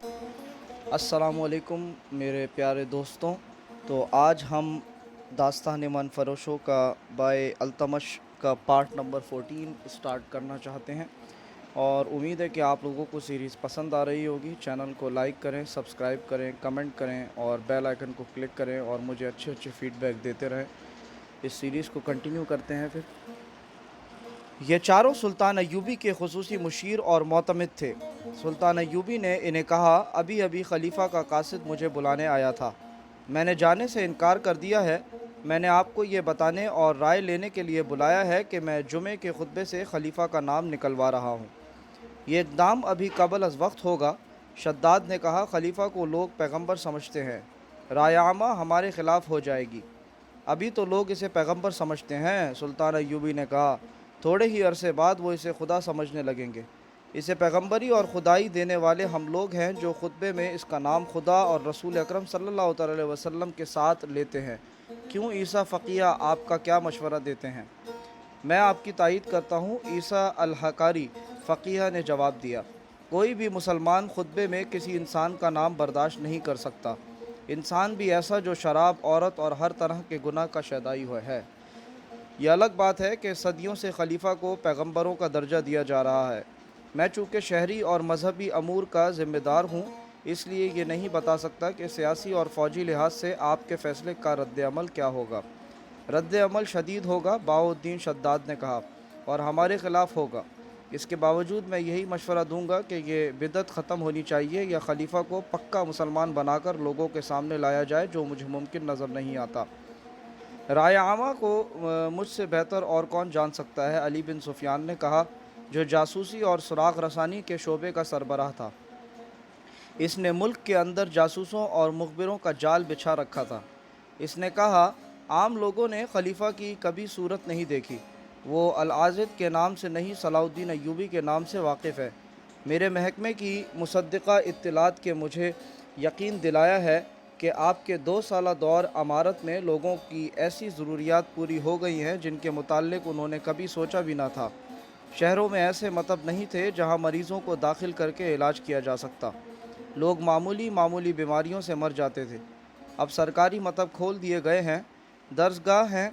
अस्सलाम वालेकुम मेरे प्यारे दोस्तों। तो आज हम दास्तान मन फरोशों का बाय अल्तमश का पार्ट नंबर 14 स्टार्ट करना चाहते हैं, और उम्मीद है कि आप लोगों को सीरीज़ पसंद आ रही होगी। चैनल को लाइक करें, सब्सक्राइब करें, कमेंट करें और बेल आइकन को क्लिक करें और मुझे अच्छे अच्छे फीडबैक देते रहें। इस सीरीज़ को कंटिन्यू करते हैं। फिर ये चारों सुल्तान अय्यूबी के खुसूसी मुशीर और मोतमिद थे। सुल्तान अय्यूबी ने इन्हें कहा, अभी अभी खलीफा का कासिद मुझे बुलाने आया था, मैंने जाने से इनकार कर दिया है। मैंने आपको ये बताने और राय लेने के लिए बुलाया है कि मैं जुमे के खुतबे से खलीफा का नाम निकलवा रहा हूँ। ये इक़दाम अभी कबल अज़ वक्त होगा। शद्दाद ने कहा, खलीफा को लोग पैगंबर समझते हैं, राय आमा हमारे ख़िलाफ़ हो जाएगी। अभी तो लोग इसे पैगंबर समझते हैं। सुल्तान अय्यूबी ने कहा, थोड़े ही अरसे बाद वो इसे खुदा समझने लगेंगे। इसे पैगंबरी और खुदाई देने वाले हम लोग हैं जो खुतबे में इसका नाम खुदा और रसूल अकरम सल्लल्लाहु अलैहि वसल्लम के साथ लेते हैं। क्यों ईसा फ़क़िया, आपका क्या मशवरा देते हैं? मैं आपकी तायीद करता हूँ, ईसा अल-हकारी फ़क़ीह ने जवाब दिया। कोई भी मुसलमान खुतबे में किसी इंसान का नाम बर्दाश्त नहीं कर सकता, इंसान भी ऐसा जो शराब, औरत और हर तरह के गुनाह का शैदाई हुआ है। यह अलग बात है कि सदियों से खलीफा को पैगंबरों का दर्जा दिया जा रहा है। मैं चूँकि शहरी और मजहबी अमूर का ज़िम्मेदार हूँ, इसलिए ये नहीं बता सकता कि सियासी और फ़ौजी लिहाज से आपके फ़ैसले का रद्द-ए-अमल क्या होगा। रद्द-ए-अमल शदीद होगा, बहाउद्दीन शद्दाद ने कहा, और हमारे ख़िलाफ़ होगा। इसके बावजूद मैं यही मशवरा दूंगा कि ये बिदअत ख़त्म होनी चाहिए या खलीफा को पक्का मुसलमान बनाकर लोगों के सामने लाया जाए, जो मुझे मुमकिन नज़र नहीं आता। राय आमा को मुझसे बेहतर और कौन जान सकता है, अली बिन सुफियान ने कहा, जो जासूसी और सुराग रसानी के शोबे का सरबराह था। इसने मुल्क के अंदर जासूसों और मुखबिरों का जाल बिछा रखा था। इसने कहा, आम लोगों ने खलीफा की कभी सूरत नहीं देखी, वो अल-आज़िद के नाम से नहीं सलाहुद्दीन अय्यूबी के नाम से वाकिफ़ है। मेरे महकमे की मुसद्दिक़ा इत्तलात के मुझे यकीन दिलाया है कि आपके 2 साला दौर अमारत में लोगों की ऐसी ज़रूरियात पूरी हो गई हैं जिनके मुताल्लिक़ उन्होंने कभी सोचा भी ना था। शहरों में ऐसे मतब नहीं थे जहाँ मरीज़ों को दाखिल करके इलाज किया जा सकता। लोग मामूली मामूली बीमारियों से मर जाते थे। अब सरकारी मतब खोल दिए गए हैं, दरसगाहें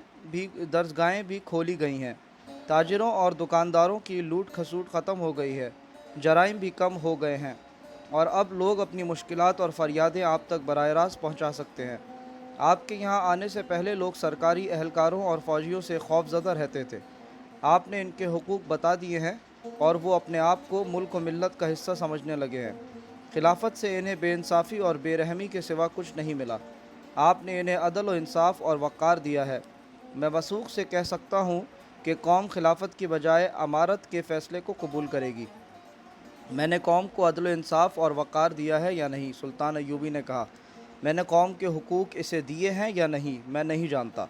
भी खोली गई हैं। ताजिरों और दुकानदारों की लूट खसूट ख़त्म हो गई है, जराइम भी कम हो गए हैं, और अब लोग अपनी मुश्किलात और फ़रियादें आप तक बराह रास्त पहुँचा सकते हैं। आपके यहाँ आने से पहले लोग सरकारी एहलकारों और फ़ौजियों से खौफज़दा रहते थे। आपने इनके हुकूक बता दिए हैं और वो अपने आप को मुल्क व मिल्लत का हिस्सा समझने लगे हैं। खिलाफत से इन्हें बेइंसाफ़ी और बेरहमी के सिवा कुछ नहीं मिला। आपने इन्हें अदल व इंसाफ़ और वक़ार दिया है। मैं वसूख से कह सकता हूँ कि कौम खिलाफत की बजाय अमारत के फ़ैसले को कबूल करेगी। मैंने कौम को अदल व इंसाफ़ और वक़ार दिया है या नहीं? सुल्तान अय्यूबी ने कहा, मैंने कौम के हुकूक इसे दिए हैं या नहीं, मैं नहीं जानता।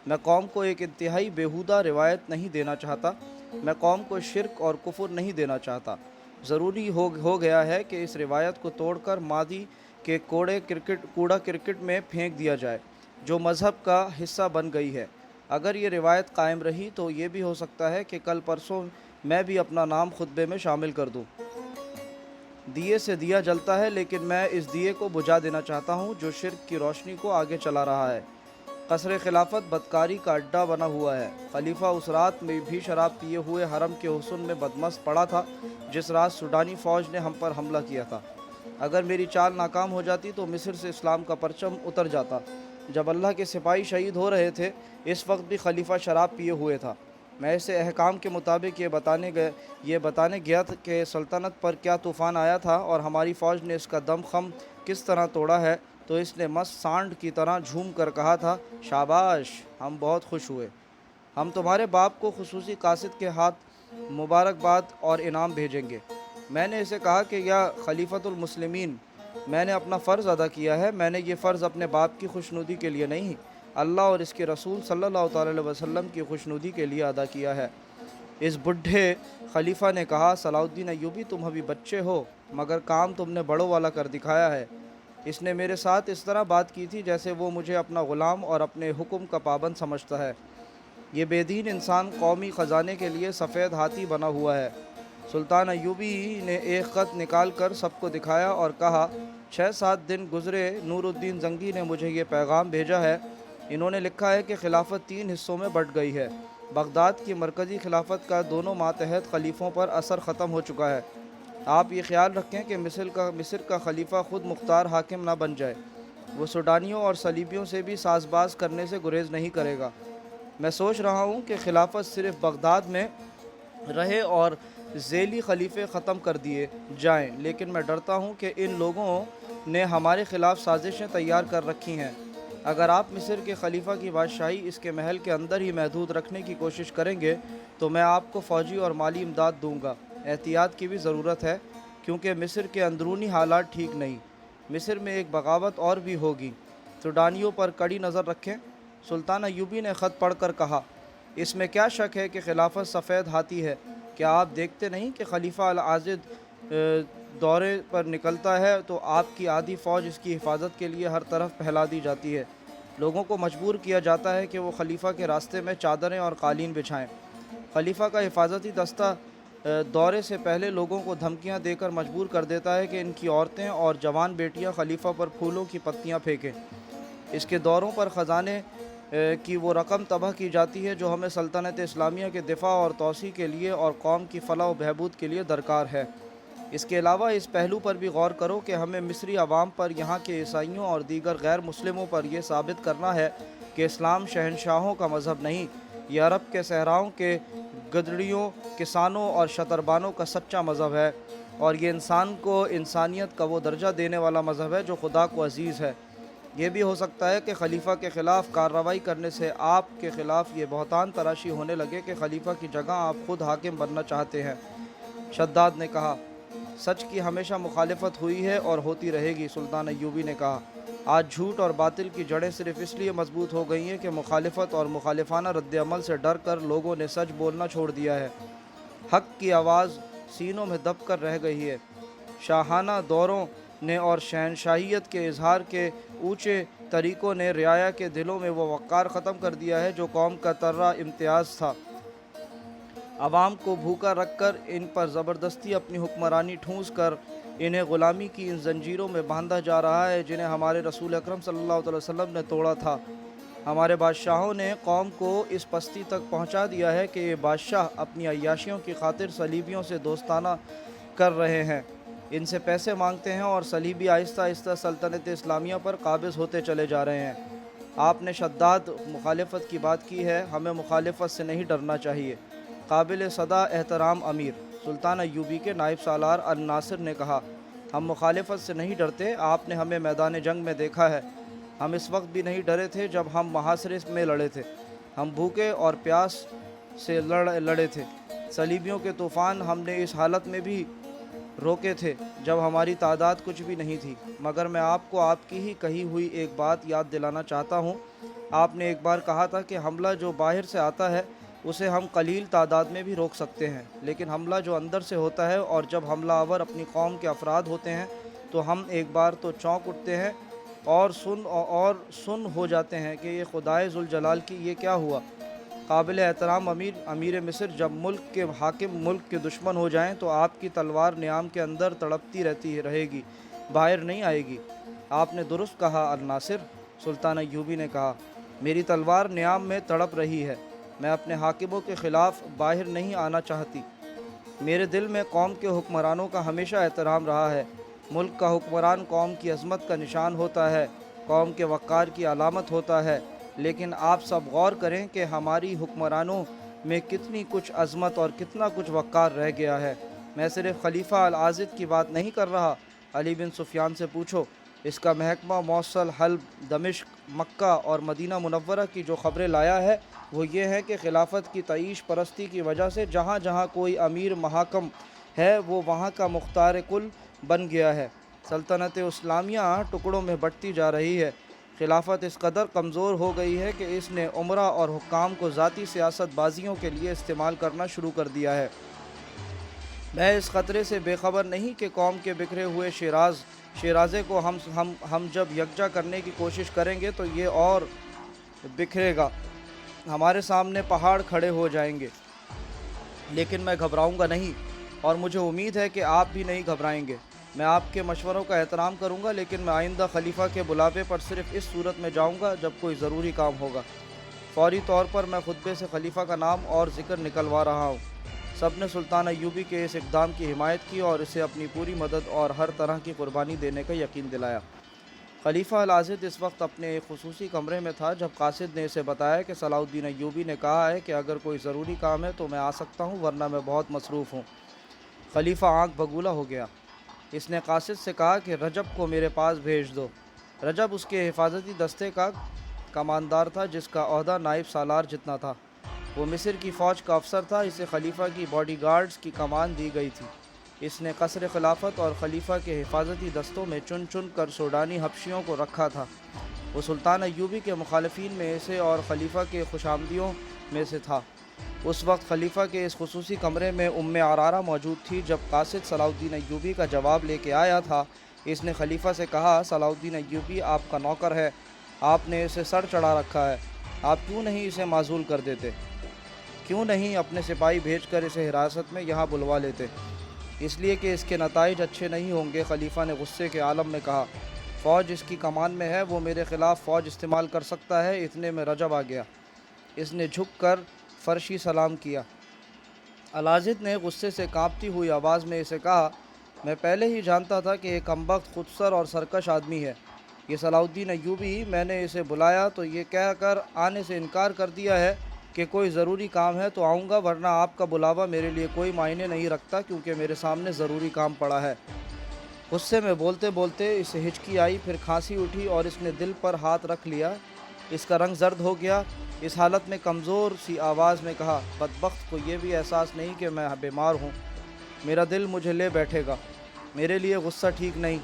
मैं कौम को एक इंतहाई बेहुदा रिवायत नहीं देना चाहता। मैं कौम को शिरक और कुफ्र नहीं देना चाहता। ज़रूरी हो गया है कि इस रिवायत को तोड़कर मादी के कूड़ा क्रिकेट में फेंक दिया जाए, जो मज़हब का हिस्सा बन गई है। अगर ये रिवायत कायम रही तो ये भी हो सकता है कि कल परसों मैं भी अपना नाम खुतबे में शामिल कर दूँ। दिए से दिया जलता है, लेकिन मैं इस दिए को बुझा देना चाहता हूँ जो शिर्क की रोशनी को आगे चला रहा है। कसर खिलाफत बदकारी का अड्डा बना हुआ है। खलीफा उस रात में भी शराब पिए हुए हरम के हुस्न में बदमस्त पड़ा था जिस रात सूडानी फ़ौज ने हम पर हमला किया था। अगर मेरी चाल नाकाम हो जाती तो मिस्र से इस्लाम का परचम उतर जाता। जब अल्लाह के सिपाही शहीद हो रहे थे, इस वक्त भी खलीफा शराब पिए हुए था। मैं इसे अहकाम के मुताबिक ये बताने गया था कि सल्तनत पर क्या तूफ़ान आया था और हमारी फ़ौज ने इसका दम खम किस तरह तोड़ा है, तो इसने मस्त सांड की तरह झूम कर कहा था, शाबाश, हम बहुत खुश हुए। हम तुम्हारे बाप को खुसूसी कासिद के हाथ मुबारकबाद और इनाम भेजेंगे। मैंने इसे कहा कि या खलीफतुल मुस्लिमीन, मैंने अपना फ़र्ज़ अदा किया है। मैंने ये फ़र्ज़ अपने बाप की खुशनुदी के लिए नहीं, अल्लाह और इसके रसूल सल्लल्लाहु अलैहि वसल्लम की खुशनुदी के लिए अदा किया है। इस बुढ़े खलीफा ने कहा, सलाहुद्दीन अय्यूबी, तुम अभी बच्चे हो, मगर काम तुमने बड़ों वाला कर दिखाया है। इसने मेरे साथ इस तरह बात की थी जैसे वो मुझे अपना ग़ुलाम और अपने हुक्म का पाबंद समझता है। ये बेदीन इंसान कौमी ख़जाने के लिए सफ़ेद हाथी बना हुआ है। سلطان ایوبی نے ایک خط نکال کر سب کو دکھایا اور کہا 6-7 دن گزرے، نور الدین زنگی نے مجھے یہ پیغام بھیجا ہے۔ انہوں نے لکھا ہے کہ خلافت 3 حصوں میں بٹ گئی ہے۔ بغداد کی مرکزی خلافت کا دونوں ماتحت خلیفوں پر اثر ختم ہو چکا ہے۔ آپ یہ خیال رکھیں کہ مصر کا خلیفہ خود مختار حاکم نہ بن جائے۔ وہ سوڈانیوں اور صلیبیوں سے بھی ساز باز کرنے سے گریز نہیں کرے گا۔ میں سوچ رہا ہوں کہ خلافت صرف بغداد میں رہے اور ذیلی خلیفے ختم کر دیے جائیں، لیکن میں ڈرتا ہوں کہ ان لوگوں نے ہمارے خلاف سازشیں تیار کر رکھی ہیں۔ اگر آپ مصر کے خلیفہ کی بادشاہی اس کے محل کے اندر ہی محدود رکھنے کی کوشش کریں گے تو میں آپ کو فوجی اور مالی امداد دوں گا۔ احتیاط کی بھی ضرورت ہے کیونکہ مصر کے اندرونی حالات ٹھیک نہیں۔ مصر میں ایک بغاوت اور بھی ہوگی۔ سوڈانیوں پر کڑی نظر رکھیں۔ سلطان ایوبی نے خط پڑھ کر کہا، اس میں کیا شک ہے کہ خلافت سفید ہاتھی ہے؟ کیا آپ دیکھتے نہیں کہ خلیفہ العاضد دورے پر نکلتا ہے تو آپ کی آدھی فوج اس کی حفاظت کے لیے ہر طرف پھیلا دی جاتی ہے۔ لوگوں کو مجبور کیا جاتا ہے کہ وہ خلیفہ کے راستے میں چادریں اور قالین بچھائیں۔ خلیفہ کا حفاظتی دستہ دورے سے پہلے لوگوں کو دھمکیاں دے کر مجبور کر دیتا ہے کہ ان کی عورتیں اور جوان بیٹیاں خلیفہ پر پھولوں کی پتیاں پھینکیں۔ اس کے دوروں پر خزانے کی وہ رقم تباہ کی جاتی ہے جو ہمیں سلطنت اسلامیہ کے دفاع اور توسیع کے لیے اور قوم کی فلاح و بہبود کے لیے درکار ہے۔ اس کے علاوہ اس پہلو پر بھی غور کرو کہ ہمیں مصری عوام پر، یہاں کے عیسائیوں اور دیگر غیر مسلموں پر یہ ثابت کرنا ہے کہ اسلام شہنشاہوں کا مذہب نہیں، یہ عرب کے صحراؤں کے گدڑیوں، کسانوں اور شتربانوں کا سچا مذہب ہے، اور یہ انسان کو انسانیت کا وہ درجہ دینے والا مذہب ہے جو خدا کو عزیز ہے۔ یہ بھی ہو سکتا ہے کہ خلیفہ کے خلاف کارروائی کرنے سے آپ کے خلاف یہ بہتان تراشی ہونے لگے کہ خلیفہ کی جگہ آپ خود حاکم بننا چاہتے ہیں۔ شداد نے کہا، سچ کی ہمیشہ مخالفت ہوئی ہے اور ہوتی رہے گی۔ سلطان ایوبی نے کہا، آج جھوٹ اور باطل کی جڑیں صرف اس لیے مضبوط ہو گئی ہیں کہ مخالفت اور مخالفانہ رد عمل سے ڈر کر لوگوں نے سچ بولنا چھوڑ دیا ہے۔ حق کی آواز سینوں میں دب کر رہ گئی ہے۔ شاہانہ دوروں نے اور شہنشاہیت کے اظہار کے اونچے طریقوں نے رعایا کے دلوں میں وہ وقار ختم کر دیا ہے جو قوم کا ترہ امتیاز تھا۔ عوام کو بھوکا رکھ کر ان پر زبردستی اپنی حکمرانی ٹھونس کر انہیں غلامی کی ان زنجیروں میں باندھا جا رہا ہے جنہیں ہمارے رسول اکرم صلی اللہ علیہ وسلم نے توڑا تھا۔ ہمارے بادشاہوں نے قوم کو اس پستی تک پہنچا دیا ہے کہ یہ بادشاہ اپنی عیاشیوں کی خاطر صلیبیوں سے دوستانہ کر رہے ہیں، ان سے پیسے مانگتے ہیں اور صلیبی آہستہ آہستہ سلطنت اسلامیہ پر قابض ہوتے چلے جا رہے ہیں۔ آپ نے شداد مخالفت کی بات کی ہے، ہمیں مخالفت سے نہیں ڈرنا چاہیے۔ قابل صدا احترام امیر سلطان ایوبی کے نائب سالار الناصر نے کہا، ہم مخالفت سے نہیں ڈرتے، آپ نے ہمیں میدان جنگ میں دیکھا ہے۔ ہم اس وقت بھی نہیں ڈرے تھے جب ہم محاصرے میں لڑے تھے، ہم بھوکے اور پیاس سے لڑے تھے۔ صلیبیوں کے طوفان ہم نے اس حالت میں بھی روکے تھے جب ہماری تعداد کچھ بھی نہیں تھی۔ مگر میں آپ کو آپ کی ہی کہی ہوئی ایک بات یاد دلانا چاہتا ہوں۔ آپ نے ایک بار کہا تھا کہ حملہ جو باہر سے آتا ہے اسے ہم قلیل تعداد میں بھی روک سکتے ہیں، لیکن حملہ جو اندر سے ہوتا ہے اور جب حملہ آور اپنی قوم کے افراد ہوتے ہیں تو ہم ایک بار تو چونک اٹھتے ہیں اور سن ہو جاتے ہیں کہ یہ خدائے ذوالجلال کی یہ کیا ہوا۔ قابل احترام امیر مصر، جب ملک کے حاکم ملک کے دشمن ہو جائیں تو آپ کی تلوار نیام کے اندر تڑپتی رہے گی، باہر نہیں آئے گی۔ آپ نے درست کہا الناصر، سلطان ایوبی نے کہا، میری تلوار نیام میں تڑپ رہی ہے، میں اپنے حاکموں کے خلاف باہر نہیں آنا چاہتی۔ میرے دل میں قوم کے حکمرانوں کا ہمیشہ احترام رہا ہے۔ ملک کا حکمران قوم کی عظمت کا نشان ہوتا ہے، قوم کے وقار کی علامت ہوتا ہے، لیکن آپ سب غور کریں کہ ہماری حکمرانوں میں کتنی کچھ عظمت اور کتنا کچھ وقار رہ گیا ہے۔ میں صرف خلیفہ العاضد کی بات نہیں کر رہا، علی بن سفیان سے پوچھو، اس کا محکمہ موصل، حلب، دمشق، مکہ اور مدینہ منورہ کی جو خبریں لایا ہے وہ یہ ہے کہ خلافت کی تعیش پرستی کی وجہ سے جہاں جہاں کوئی امیر محاکم ہے وہ وہاں کا مختار کل بن گیا ہے۔ سلطنت اسلامیہ ٹکڑوں میں بٹتی جا رہی ہے۔ خلافت اس قدر کمزور ہو گئی ہے کہ اس نے امراء اور حکام کو ذاتی سیاست بازیوں کے لیے استعمال کرنا شروع کر دیا ہے۔ میں اس خطرے سے بے خبر نہیں کہ قوم کے بکھرے ہوئے شیرازے کو ہم جب یکجا کرنے کی کوشش کریں گے تو یہ اور بکھرے گا، ہمارے سامنے پہاڑ کھڑے ہو جائیں گے، لیکن میں گھبراؤں گا نہیں اور مجھے امید ہے کہ آپ بھی نہیں گھبرائیں گے۔ میں آپ کے مشوروں کا احترام کروں گا، لیکن میں آئندہ خلیفہ کے بلاوے پر صرف اس صورت میں جاؤں گا جب کوئی ضروری کام ہوگا۔ فوری طور پر میں خطبے سے خلیفہ کا نام اور ذکر نکلوا رہا ہوں۔ سب نے سلطان ایوبی کے اس اقدام کی حمایت کی اور اسے اپنی پوری مدد اور ہر طرح کی قربانی دینے کا یقین دلایا۔ خلیفہ العاضد اس وقت اپنے ایک خصوصی کمرے میں تھا جب قاصد نے اسے بتایا کہ صلاح الدین ایوبی نے کہا ہے کہ اگر کوئی ضروری کام ہے تو میں آ سکتا ہوں، ورنہ میں بہت مصروف ہوں۔ خلیفہ آنکھ بگولا ہو گیا۔ اس نے قاصد سے کہا کہ رجب کو میرے پاس بھیج دو۔ رجب اس کے حفاظتی دستے کا کماندار تھا، جس کا عہدہ نائب سالار جتنا تھا۔ وہ مصر کی فوج کا افسر تھا۔ اسے خلیفہ کی باڈی گارڈز کی کمان دی گئی تھی۔ اس نے قصر خلافت اور خلیفہ کے حفاظتی دستوں میں چن چن کر سوڈانی حبشیوں کو رکھا تھا۔ وہ سلطان ایوبی کے مخالفین میں اسے اور خلیفہ کے خوشامدیوں میں سے تھا۔ اس وقت خلیفہ کے اس خصوصی کمرے میں عرارہ موجود تھی۔ جب قاصد صلاح الدین ایوبی کا جواب لے کے آیا تھا، اس نے خلیفہ سے کہا، صلاح الدین ایوبی آپ کا نوکر ہے، آپ نے اسے سر چڑھا رکھا ہے، آپ کیوں نہیں اسے معزول کر دیتے؟ کیوں نہیں اپنے سپاہی بھیج کر اسے حراست میں یہاں بلوا لیتے؟ اس لیے کہ اس کے نتائج اچھے نہیں ہوں گے، خلیفہ نے غصے کے عالم میں کہا۔ فوج اس کی کمان میں ہے، وہ میرے خلاف فوج استعمال کر سکتا ہے۔ اتنے میں رجب آ گیا۔ اس نے جھک کر فرشی سلام کیا۔ العاضد نے غصے سے کانپتی ہوئی آواز میں اسے کہا، میں پہلے ہی جانتا تھا کہ یہ کمبخت خودسر اور سرکش آدمی ہے، یہ صلاح الدین ایوبی۔ میں نے اسے بلایا تو یہ کہہ کر آنے سے انکار کر دیا ہے کہ کوئی ضروری کام ہے تو آؤں گا، ورنہ آپ کا بلاوا میرے لیے کوئی معنی نہیں رکھتا، کیونکہ میرے سامنے ضروری کام پڑا ہے۔ غصے میں بولتے بولتے اسے ہچکی آئی، پھر کھانسی اٹھی اور اس نے دل پر ہاتھ رکھ لیا۔ اس کا رنگ زرد ہو گیا۔ اس حالت میں کمزور سی آواز میں کہا، بدبخت کو یہ بھی احساس نہیں کہ میں بیمار ہوں، میرا دل مجھے لے بیٹھے گا۔ میرے لیے غصہ ٹھیک نہیں،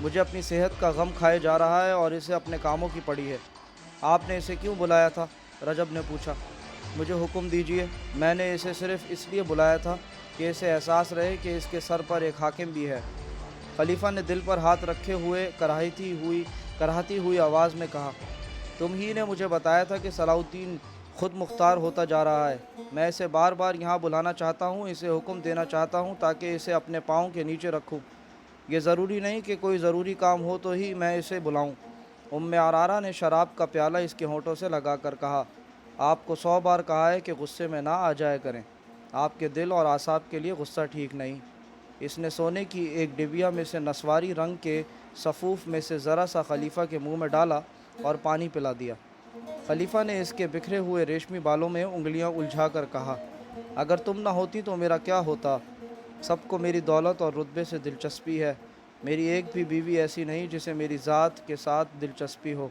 مجھے اپنی صحت کا غم کھائے جا رہا ہے اور اسے اپنے کاموں کی پڑی ہے۔ آپ نے اسے کیوں بلایا تھا؟ رجب نے پوچھا۔ مجھے حکم دیجیے۔ میں نے اسے صرف اس لیے بلایا تھا کہ اسے احساس رہے کہ اس کے سر پر ایک حاکم بھی ہے۔ خلیفہ نے دل پر ہاتھ رکھے ہوئے کراہتی ہوئی آواز میں کہا، تم ہی نے مجھے بتایا تھا کہ صلاح الدین خود مختار ہوتا جا رہا ہے۔ میں اسے بار بار یہاں بلانا چاہتا ہوں، اسے حکم دینا چاہتا ہوں تاکہ اسے اپنے پاؤں کے نیچے رکھوں۔ یہ ضروری نہیں کہ کوئی ضروری کام ہو تو ہی میں اسے بلاؤں۔ عرارہ نے شراب کا پیالہ اس کے ہونٹوں سے لگا کر کہا، آپ کو 100 بار کہا ہے کہ غصے میں نہ آ جایا کریں، آپ کے دل اور اعصاب کے لیے غصہ ٹھیک نہیں۔ اس نے سونے کی ایک ڈبیا میں سے نسواری رنگ کے صفوف میں سے ذرا سا خلیفہ کے منہ میں ڈالا اور پانی پلا دیا۔ خلیفہ نے اس کے بکھرے ہوئے ریشمی بالوں میں انگلیاں الجھا کر کہا، اگر تم نہ ہوتی تو میرا کیا ہوتا؟ سب کو میری دولت اور رتبے سے دلچسپی ہے، میری ایک بھی بیوی ایسی نہیں جسے میری ذات کے ساتھ دلچسپی ہو۔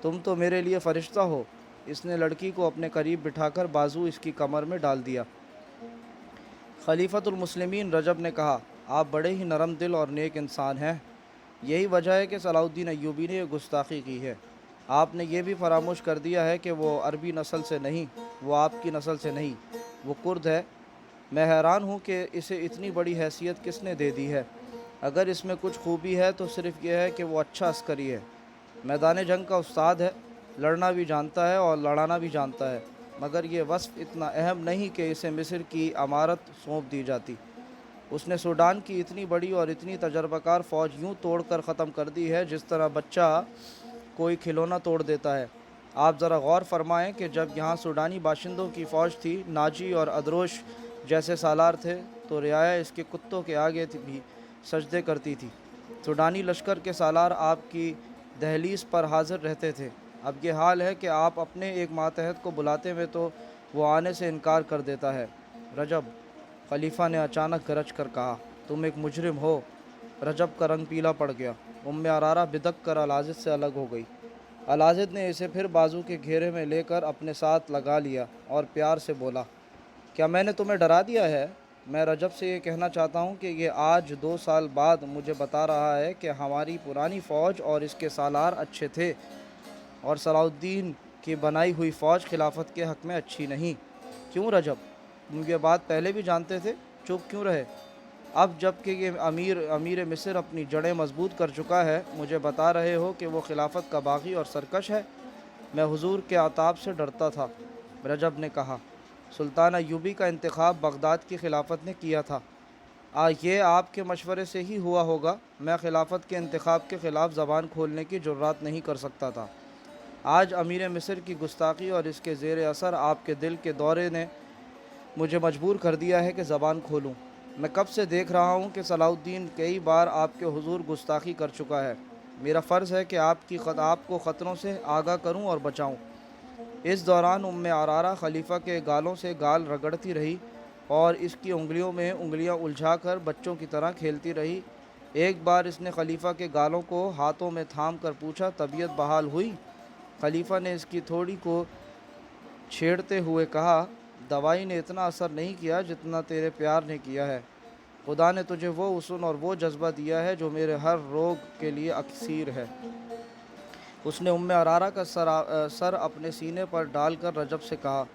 تم تو میرے لیے فرشتہ ہو۔ اس نے لڑکی کو اپنے قریب بٹھا کر بازو اس کی کمر میں ڈال دیا۔ خلیفۃ المسلمین رجب نے کہا، آپ بڑے ہی نرم دل اور نیک انسان ہیں، یہی وجہ ہے کہ صلاح الدین ایوبی نے یہ گستاخی کی ہے۔ آپ نے یہ بھی فراموش کر دیا ہے کہ وہ عربی نسل سے نہیں، وہ آپ کی نسل سے نہیں، وہ کرد ہے۔ میں حیران ہوں کہ اسے اتنی بڑی حیثیت کس نے دے دی ہے۔ اگر اس میں کچھ خوبی ہے تو صرف یہ ہے کہ وہ اچھا عسکری ہے، میدان جنگ کا استاد ہے، لڑنا بھی جانتا ہے اور لڑانا بھی جانتا ہے، مگر یہ وصف اتنا اہم نہیں کہ اسے مصر کی امارت سونپ دی جاتی۔ اس نے سوڈان کی اتنی بڑی اور اتنی تجربہ کار فوج یوں توڑ کر ختم کر دی ہے جس طرح بچہ کوئی کھلونا توڑ دیتا ہے۔ آپ ذرا غور فرمائیں کہ جب یہاں سوڈانی باشندوں کی فوج تھی، ناجی اور ادروش جیسے سالار تھے، تو رعایا اس کے کتوں کے آگے بھی سجدے کرتی تھی۔ سوڈانی لشکر کے سالار آپ کی دہلیز پر حاضر رہتے تھے۔ اب یہ حال ہے کہ آپ اپنے ایک ماتحت کو بلاتے ہوئے تو وہ آنے سے انکار کر دیتا ہے۔ رجب، خلیفہ نے اچانک گرج کر کہا، تم ایک مجرم ہو۔ رجب کا رنگ پیلا پڑ گیا۔ عرارہ بدک کر العاضد سے الگ ہو گئی۔ العاضد نے اسے پھر بازو کے گھیرے میں لے کر اپنے ساتھ لگا لیا اور پیار سے بولا، کیا میں نے تمہیں ڈرا دیا ہے؟ میں رجب سے یہ کہنا چاہتا ہوں کہ یہ آج 2 سال بعد مجھے بتا رہا ہے کہ ہماری پرانی فوج اور اس کے سالار اچھے تھے اور صلاح الدین کی بنائی ہوئی فوج خلافت کے حق میں اچھی نہیں۔ کیوں رجب؟ تم یہ بات پہلے بھی جانتے تھے، چپ کیوں رہے؟ اب جب کہ یہ امیر مصر اپنی جڑیں مضبوط کر چکا ہے، مجھے بتا رہے ہو کہ وہ خلافت کا باغی اور سرکش ہے؟ میں حضور کے عتاب سے ڈرتا تھا، رجب نے کہا۔ سلطان ایوبی کا انتخاب بغداد کی خلافت نے کیا تھا، ये आपके मशवरे से ही हुआ होगा। मैं खिलाफत के इंतखाब के ख़िलाफ़ ज़बान खोलने की जुर्रात नहीं कर सकता था। आज अमीर मिस्र की गुस्ताखी और इसके ज़ेर असर आपके दिल के दौरे ने मुझे मजबूर कर दिया है कि ज़बान खोलूं। मैं कब से देख रहा हूं कि सलाउद्दीन कई बार आपके हुजूर गुस्ताखी कर चुका है। मेरा फ़र्ज़ है कि आपको ख़तरों से आगाह करूं और बचाऊं। इस दौरान उम्मे अरारा खलीफा के गालों से गाल रगड़ती रही और इसकी उंगलियों में उंगलियां उलझाकर बच्चों की तरह खेलती रही। एक बार इसने खलीफा के गालों को हाथों में थाम कर पूछा, तबीयत बहाल हुई? खलीफा ने इसकी थोड़ी को छेड़ते हुए कहा, दवाई ने इतना असर नहीं किया जितना तेरे प्यार ने किया है। खुदा ने तुझे वो उसूल और वो जज्बा दिया है जो मेरे हर रोग के लिए अक्सीर है। उसने उम्मे अरारा का सर अपने सीने पर डालकर रजब से कहा,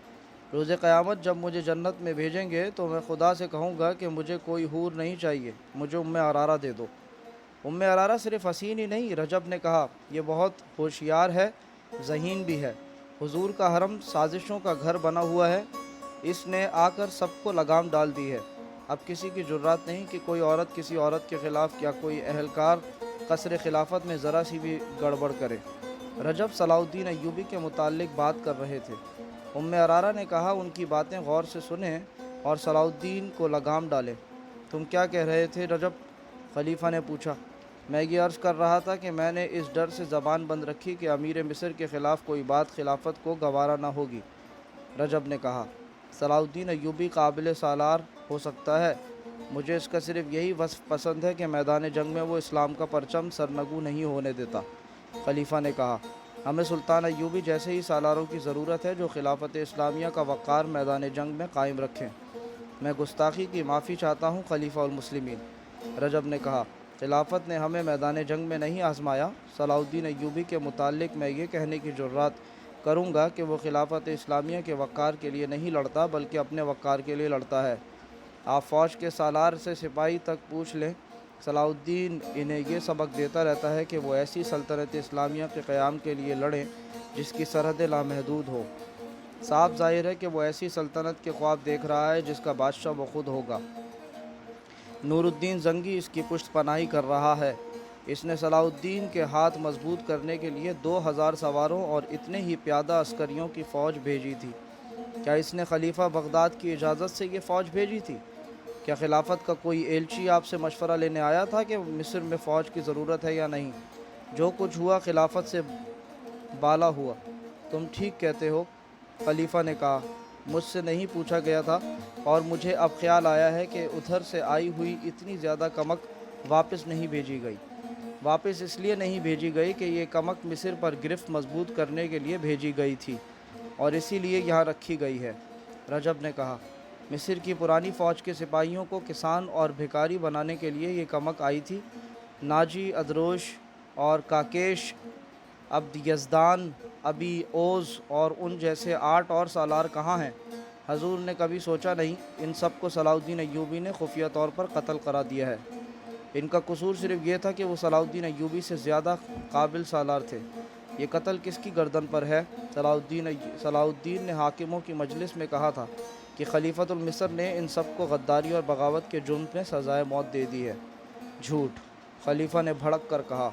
रोज़े क़यामत जब मुझे जन्नत में भेजेंगे तो मैं खुदा से कहूँगा कि मुझे कोई हूर नहीं चाहिए, मुझे उम्मे अरारा दे दो। उम्मे अरारा सिर्फ़ हसीन ही नहीं, रजब ने कहा, यह बहुत होशियार है, ज़हीन भी है। हुजूर का हरम साजिशों का घर बना हुआ है। इसने आकर सबको लगाम डाल दी है। अब किसी की जुर्रत नहीं कि कोई औरत किसी औरत के ख़िलाफ़ या कोई अहलकार कसर खिलाफत में ज़रा सी भी गड़बड़ करे। रजब सलाउद्दीन अय्यूबी के मुताल्लिक बात कर रहे थे। उम्मे अरारा ने कहा, उनकी बातें गौर से सुने और सलाउद्दीन को लगाम डालें। तुम क्या कह रहे थे रजब? खलीफा ने पूछा। मैं ये अर्ज़ कर रहा था कि मैंने इस डर से ज़बान बंद रखी कि अमीर मिस्र के ख़िलाफ़ कोई बात खिलाफत को गवारा ना होगी। रजब ने कहा, सलाउद्दीन अय्यूबी काबिल सालार हो सकता है। मुझे इसका सिर्फ़ यही वस्फ़ पसंद है कि मैदान जंग में वो इस्लाम का परचम सरनगू नहीं होने देता। खलीफा ने कहा, हमें सुल्तान अय्यूबी जैसे ही सालारों की ज़रूरत है जो खिलाफत इस्लामिया का वक़ार मैदान जंग में कायम रखें। मैं गुस्ताखी की माफ़ी चाहता हूँ खलीफा उल मुस्लिमीन। रजब ने कहा, खिलाफत ने हमें मैदान जंग में नहीं आजमाया। सलाउद्दीन अय्यूबी के मुताल्लिक मैं ये कहने की जुर्रत करूँगा कि वो खिलाफत इस्लामिया के वक़ार के लिए नहीं लड़ता बल्कि अपने वक़ार के लिए लड़ता है। आप फ़ौज के सालार से सिपाही तक पूछ लें, सलाउद्दीन इन्हें ये सबक देता रहता है कि वो ऐसी सल्तनत इस्लामिया के क़याम के लिए लड़ें जिसकी सरहदें लामहदूद हो। साफ ज़ाहिर है कि वो ऐसी सल्तनत के ख्वाब देख रहा है जिसका बादशाह वो खुद होगा। नूरुद्दीन जंगी इसकी पुष्ट पनाही कर रहा है। इसने सलाउद्दीन के हाथ मजबूत करने के लिए 2000 सवारों और इतने ही प्यादा अस्करियों की फ़ौज भेजी थी। क्या इसने खलीफा बगदाद की इजाज़त से ये फ़ौज भेजी थी? क्या खिलाफत का कोई एलची आपसे मशवरा लेने आया था कि मिस्र में फ़ौज की ज़रूरत है या नहीं? जो कुछ हुआ खिलाफत से बाला हुआ। तुम ठीक कहते हो, खलीफा ने कहा, मुझसे नहीं पूछा गया था और मुझे अब ख्याल आया है कि उधर से आई हुई इतनी ज़्यादा कमक वापस नहीं भेजी गई। वापस इसलिए नहीं भेजी गई कि ये कमक मिस्र पर गिरफ्त मजबूत करने के लिए भेजी गई थी और इसीलिए यहाँ रखी गई है। रजब ने कहा, मिस्र की पुरानी फ़ौज के सिपाहियों को किसान और भिखारी बनाने के लिए ये कमक आई थी। नाजी, अदरोश और काकेश, अब्द यज़दान, अबी ओज़ और उन जैसे 8 और सालार कहाँ हैं? हजूर ने कभी सोचा नहीं? इन सब को सलाउद्दीन अय्यूबी ने खुफिया तौर पर कत्ल करा दिया है। इनका कसूर सिर्फ ये था कि वो सलाउद्दीन अय्यूबी से ज़्यादा काबिल सालार थे। ये कत्ल किसकी गर्दन पर है? सलाउद्दीन ने हाकिमों की मजलिस में कहा था कि खलीफतुल मिस्र ने इन सब को गद्दारी और बगावत के जुर्म में सज़ाए मौत दे दी है। झूठ, खलीफा ने भड़क कर कहा,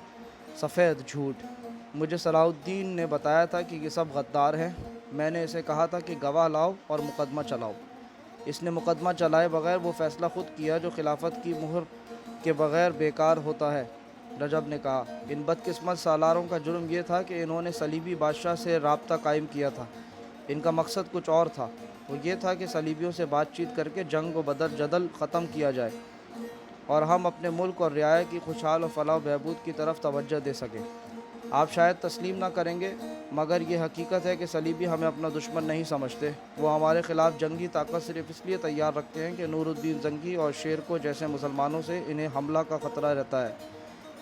सफ़ेद झूठ। मुझे सलाउद्दीन ने बताया था कि ये सब गद्दार हैं। मैंने इसे कहा था कि गवाह लाओ और मुकदमा चलाओ। इसने मुकदमा चलाए बगैर वो फ़ैसला ख़ुद किया जो खिलाफत की मुहर के बग़ैर बेकार होता है। रजब ने कहा, इन बदकिस्मत सालारों का जुर्म ये था कि इन्होंने सलीबी बादशाह से राब्ता कायम किया था। इनका मकसद कुछ और था। वो ये था कि सलीबियों से बातचीत करके जंग व बदल जदल ख़त्म किया जाए और हम अपने मुल्क और रियाया की खुशहाल और फलाह बहबूद की तरफ तवज्जो दे सकें। आप शायद तस्लीम ना करेंगे, मगर ये हकीकत है कि सलीबी हमें अपना दुश्मन नहीं समझते। वो हमारे ख़िलाफ़ जंगी ताकत सिर्फ़ इसलिए तैयार रखते हैं कि नूरुद्दीन जंगी और शेर को जैसे मुसलमानों से इन्हें हमला का ख़तरा रहता है।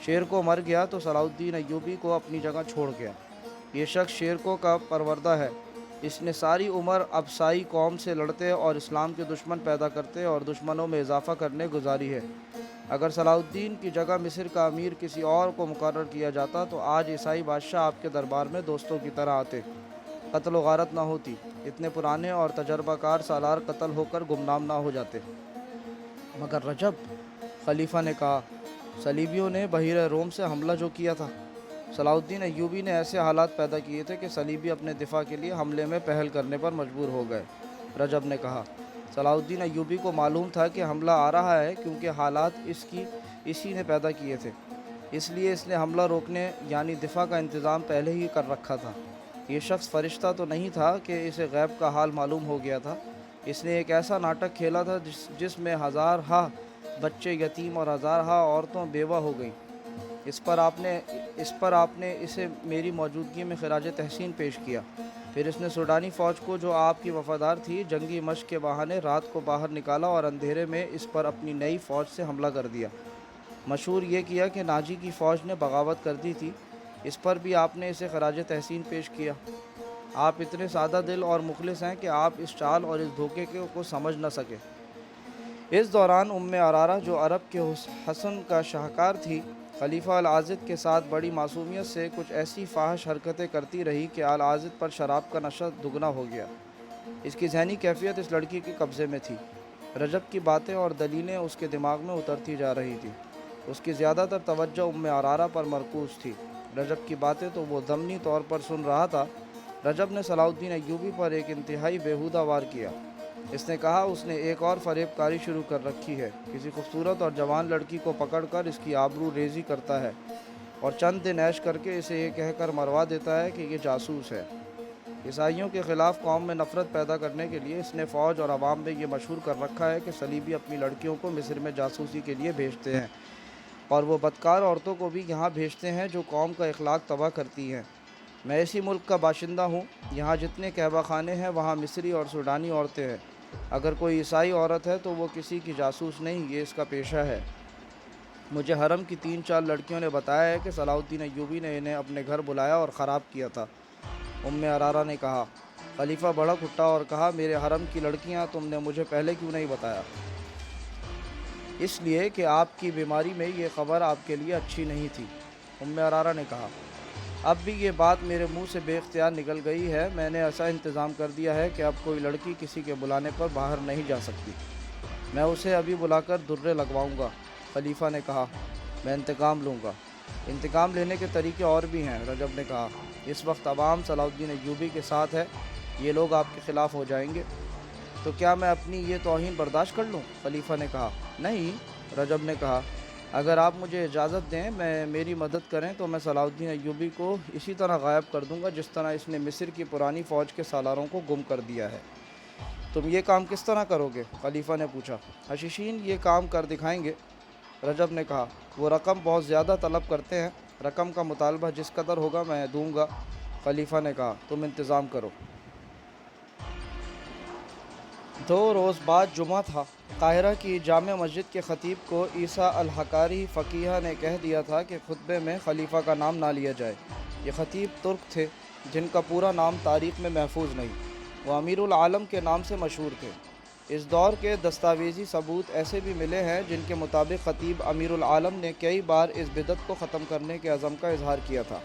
शेर को मर गया तो सलाउद्दीन अय्यूबी को अपनी जगह छोड़ गया। ये शख्स शेर को का परवरदा है। इसने सारी उम्र अबसाई कौम से लड़ते और इस्लाम के दुश्मन पैदा करते और दुश्मनों में इजाफ़ा करने गुजारी है। अगर सलाउद्दीन की जगह मिस्र का अमीर किसी और को मुकर्रर किया जाता तो आज ईसाई बादशाह आपके दरबार में दोस्तों की तरह आते, कत्ल व गारत ना होती, इतने पुराने और तजर्बाकार सालार कत्ल होकर गुमनाम ना हो जाते। मगर रजब, खलीफा ने कहा, सलीबियों ने बहिर रोम से हमला जो किया था, सलाहुद्दीन अय्यूबी ने ऐसे हालात पैदा किए थे कि सलीबी अपने दिफा के लिए हमले में पहल करने पर मजबूर हो गए। रजब ने कहा, सलाहुद्दीन अय्यूबी को मालूम था कि हमला आ रहा है, क्योंकि हालात इसी ने पैदा किए थे, इसलिए इसने हमला रोकने यानी दिफा का इंतज़ाम पहले ही कर रखा था। ये शख्स फरिश्ता तो नहीं था कि इसे गैब का हाल मालूम हो गया था। इसने एक ऐसा नाटक खेला था जिसमें हज़ारहा बच्चे यतीम और हज़ारहा औरतों बेवा हो गईं। इस पर आपने इसे मेरी मौजूदगी में खिराज तहसीन पेश किया। फिर इसने सूडानी फ़ौज को, जो आपकी वफ़ादार थी, जंगी मश्क के बहाने रात को बाहर निकाला और अंधेरे में इस पर अपनी नई फ़ौज से हमला कर दिया। मशहूर ये किया कि नाजी की फ़ौज ने बगावत कर दी थी, इस पर भी आपने इसे खराज तहसीन पेश किया। आप इतने सादा दिल और मुखलिस हैं कि आप इस चाल और इस धोखे को समझ न सके। इस दौरान उम्मे अरारा, जो अरब के हसन का शाहकार थी, खलीफा अल-आज़िद के साथ बड़ी मासूमियत से कुछ ऐसी फाहिश हरकतें करती रही कि अल-आज़िद पर शराब का नशा दुगना हो गया। इसकी ज़हनी कैफियत इस लड़की के कब्ज़े में थी। रजब की बातें और दलीलें उसके दिमाग में उतरती जा रही थी। उसकी ज़्यादातर तवज्जो उम्मे अरारा पर मरकूज़ थी। रजब की बातें तो वो ज़मनी तौर पर सुन रहा था। रजब ने सलाहुद्दीन अय्यूबी पर एक इंतहाई बेहुदा वार किया। इसने कहा, उसने एक और फरेबकारी शुरू कर रखी है। किसी खूबसूरत और जवान लड़की को पकड़कर इसकी आबरू रेज़ी करता है और चंद दिन ऐश करके इसे ये कहकर मरवा देता है कि ये जासूस है। ईसाइयों के ख़िलाफ़ कौम में नफ़रत पैदा करने के लिए इसने फ़ौज और आवाम में ये मशहूर कर रखा है कि सलीबी अपनी लड़कियों को मिस्र में जासूसी के लिए भेजते हैं और वो बदकार औरतों को भी यहाँ भेजते हैं जो कौम का इखलाक तबाह करती हैं। मैं इसी मुल्क का बाशिंदा हूँ। यहाँ जितने कहवा खाने हैं वहाँ मिस्री और सूडानी औरतें हैं। अगर कोई ईसाई औरत है तो वो किसी की जासूस नहीं, ये इसका पेशा है। मुझे हरम की 3-4 लड़कियों ने बताया है कि सलाहुद्दीन अय्यूबी ने इन्हें अपने घर बुलाया और ख़राब किया था। उम्मे अरारा ने कहा। खलीफा भड़क उठा और कहा, मेरे हरम की लड़कियाँ तुमने मुझे पहले क्यों नहीं बताया? इसलिए कि आपकी बीमारी में ये ख़बर आपके लिए अच्छी नहीं थी। उम्मे अरारा ने कहा, अब भी ये बात मेरे मुंह से बेख्तियार निकल गई है। मैंने ऐसा इंतज़ाम कर दिया है कि अब कोई लड़की किसी के बुलाने पर बाहर नहीं जा सकती। मैं उसे अभी बुलाकर दुर्रे लगवाऊंगा। खलीफा ने कहा, मैं इंतकाम लूँगा। इंतकाम लेने के तरीके और भी हैं। रजब ने कहा, इस वक्त अवाम सलाहुद्दीन अय्यूबी के साथ है, ये लोग आपके ख़िलाफ़ हो जाएंगे, तो क्या मैं अपनी ये तौहीन बर्दाश्त कर लूँ? खलीफा ने कहा, नहीं। रजब ने कहा, अगर आप मुझे इजाज़त दें, मेरी मदद करें, तो मैं सलाहुद्दीन अय्यूबी को इसी तरह गायब कर दूंगा जिस तरह इसने मिस्र की पुरानी फ़ौज के सालारों को गुम कर दिया है। तुम ये काम किस तरह करोगे? खलीफा ने पूछा। हशीशीन ये काम कर दिखाएंगे। रजब ने कहा, वो रकम बहुत ज़्यादा तलब करते हैं। रकम का मुतालबा जिस कदर होगा मैं दूंगा। खलीफा ने कहा, तुम इंतज़ाम करो। 2 रोज़ बाद जुमा था। काहिरा की जामे मस्जिद के ख़तीब को ईसा अल-हकारी फ़कीह ने कह दिया था कि खुतबे में खलीफा का नाम ना लिया जाए। ये ख़तीब तुर्क थे जिनका पूरा नाम तारीख़ में महफूज नहीं। वो अमीरुल आलम के नाम से मशहूर थे। इस दौर के दस्तावेज़ी सबूत ऐसे भी मिले हैं जिनके मुताबिक ख़तीब अमीरुल आलम ने कई बार इस बिदत को ख़त्म करने के अज़म का इजहार किया था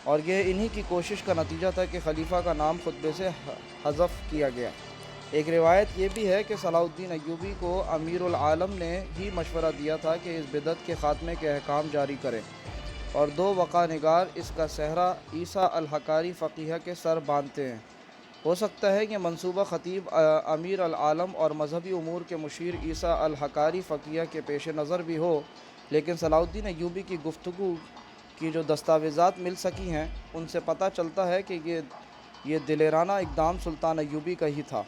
और यह इन्हीं की कोशिश का नतीजा था कि खलीफा का नाम खुतबे से हज़फ किया गया। एक रिवायत ये भी है कि सलाहुद्दीन अय्यूबी को अमीरुल आलम ने ही मशवरा दिया था कि इस बिदत के ख़ात्मे के अहकाम जारी करें और 2 वक़ानिगार इसका सहरा ईसा अल-हकारी फ़कीह के सर बांधते हैं। हो सकता है कि मंसूबा ख़तीब अमीर अल आलम और मजहबी उमूर के मुशीर ईसा अल-हकारी फ़कीह के पेश नज़र भी हो, लेकिन सलाहुद्दीन अय्यूबी की गुफ्तगू की जो दस्तावेज़ात मिल सकी हैं उनसे पता चलता है कि ये दिलेराना इक़दाम सुल्तान अय्यूबी का ही था।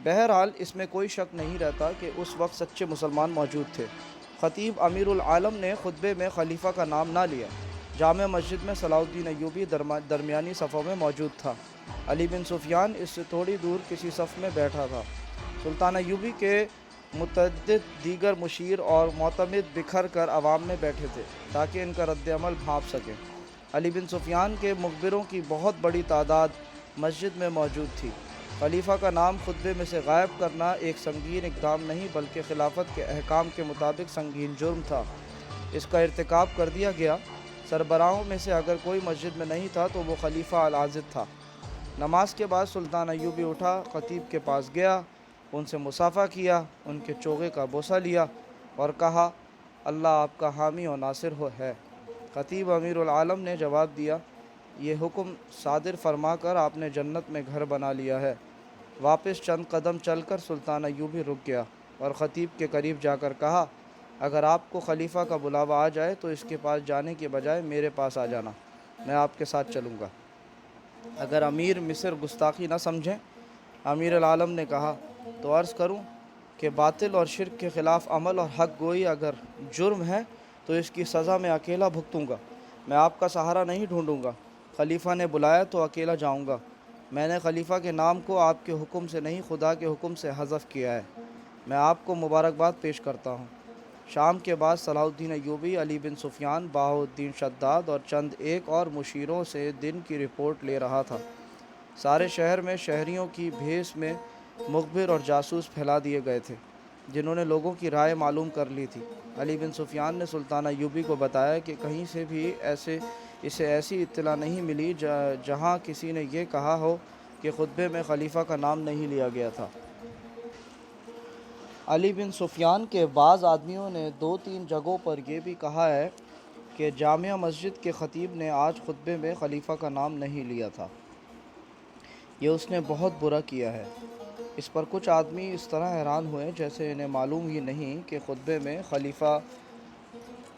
बहरहाल इसमें कोई शक नहीं रहता कि उस वक्त सच्चे मुसलमान मौजूद थे। ख़तीब अमीरुल आलम ने खुतबे में खलीफा का नाम ना लिया। जामे मस्जिद में सलाहुद्दीन अय्यूबी दरमियानी सफ़ों में मौजूद था। अली बिन सुफियान इससे थोड़ी दूर किसी सफ़ में बैठा था। सुल्तान अय्यूबी के मुतअद्दिद दीगर मुशीर और मोतमिद बिखर कर अवाम में बैठे थे ताकि इनका रद्द-ए-अमल भांप सकें। अली बिन सुफियान के मुखबिरों की बहुत बड़ी तादाद मस्जिद में मौजूद थी। खलीफा का नाम खुतबे में से गायब करना एक संगीन इक़दाम नहीं बल्कि खिलाफत के अहकाम के मुताबिक संगीन जुर्म था। इसका इर्तिकाब कर दिया गया। सरबराहों में से अगर कोई मस्जिद में नहीं था तो वो खलीफा अल-आज़िद था। नमाज के बाद सुल्तान अय्यूबी उठा, ख़तीब के पास गया, उनसे मुसाफ़ा किया, उनके चोगे का बोसा लिया और कहा, اللہ آپ کا حامی و ناصر ہے۔ خطیب امیر العالم نے جواب دیا، یہ حکم صادر فرما کر آپ نے جنت میں گھر بنا لیا ہے۔ واپس چند قدم چل کر سلطان ایوبی رک گیا اور خطیب کے قریب جا کر کہا، اگر آپ کو خلیفہ کا بلاوا آ جائے تو اس کے پاس جانے کے بجائے میرے پاس آ جانا، میں آپ کے ساتھ چلوں گا۔ اگر امیر مصر گستاخی نہ سمجھیں، امیر العالم نے کہا، تو عرض کروں کہ باطل اور شرک کے خلاف عمل اور حق گوئی اگر جرم ہے تو اس کی سزا میں اکیلا بھگتوں گا، میں آپ کا سہارا نہیں ڈھونڈوں گا۔ خلیفہ نے بلایا تو اکیلا جاؤں گا۔ میں نے خلیفہ کے نام کو آپ کے حکم سے نہیں خدا کے حکم سے حذف کیا ہے۔ میں آپ کو مبارکباد پیش کرتا ہوں۔ شام کے بعد صلاح الدین ایوبی علی بن سفیان، بہاء الدین شداد اور چند ایک اور مشیروں سے دن کی رپورٹ لے رہا تھا۔ سارے شہر میں شہریوں کی بھیس میں مخبر اور جاسوس پھیلا دیے گئے تھے جنہوں نے لوگوں کی رائے معلوم کر لی تھی۔ علی بن سفیان نے سلطان ایوبی کو بتایا کہ کہیں سے بھی اسے ایسی اطلاع نہیں ملی جہاں کسی نے یہ کہا ہو کہ خطبے میں خلیفہ کا نام نہیں لیا گیا تھا۔ علی بن سفیان کے بعض آدمیوں نے 2-3 جگہوں پر یہ بھی کہا ہے کہ جامع مسجد کے خطیب نے آج خطبے میں خلیفہ کا نام نہیں لیا تھا، یہ اس نے بہت برا کیا ہے۔ اس پر کچھ آدمی اس طرح حیران ہوئے جیسے انہیں معلوم ہی نہیں کہ خطبے میں خلیفہ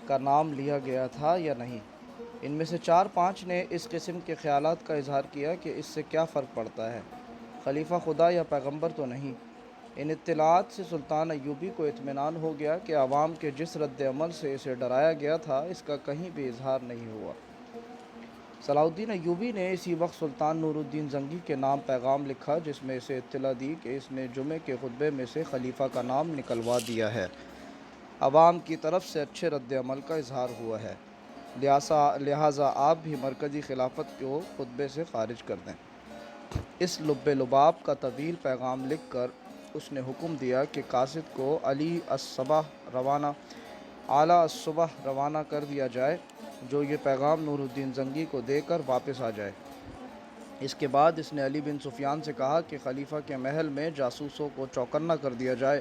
کا نام لیا گیا تھا یا نہیں۔ ان میں سے 4-5 نے اس قسم کے خیالات کا اظہار کیا کہ اس سے کیا فرق پڑتا ہے، خلیفہ خدا یا پیغمبر تو نہیں۔ ان اطلاعات سے سلطان ایوبی کو اطمینان ہو گیا کہ عوام کے جس رد عمل سے اسے ڈرایا گیا تھا اس کا کہیں بھی اظہار نہیں ہوا۔ صلاح الدین ایوبی نے اسی وقت سلطان نور الدین زنگی کے نام پیغام لکھا جس میں اسے اطلاع دی کہ اس نے جمعے کے خطبے میں سے خلیفہ کا نام نکلوا دیا ہے۔ عوام کی طرف سے اچھے رد عمل کا اظہار ہوا ہے، لہٰذا آپ بھی مرکزی خلافت کو خطبے سے خارج کر دیں۔ اس لب لباب کا طویل پیغام لکھ کر اس نے حکم دیا کہ قاصد کو اعلی الصبح روانہ کر دیا جائے، جو یہ پیغام نور الدین زنگی کو دے کر واپس آ جائے۔ اس کے بعد اس نے علی بن سفیان سے کہا کہ خلیفہ کے محل میں جاسوسوں کو چوکنا کر دیا جائے،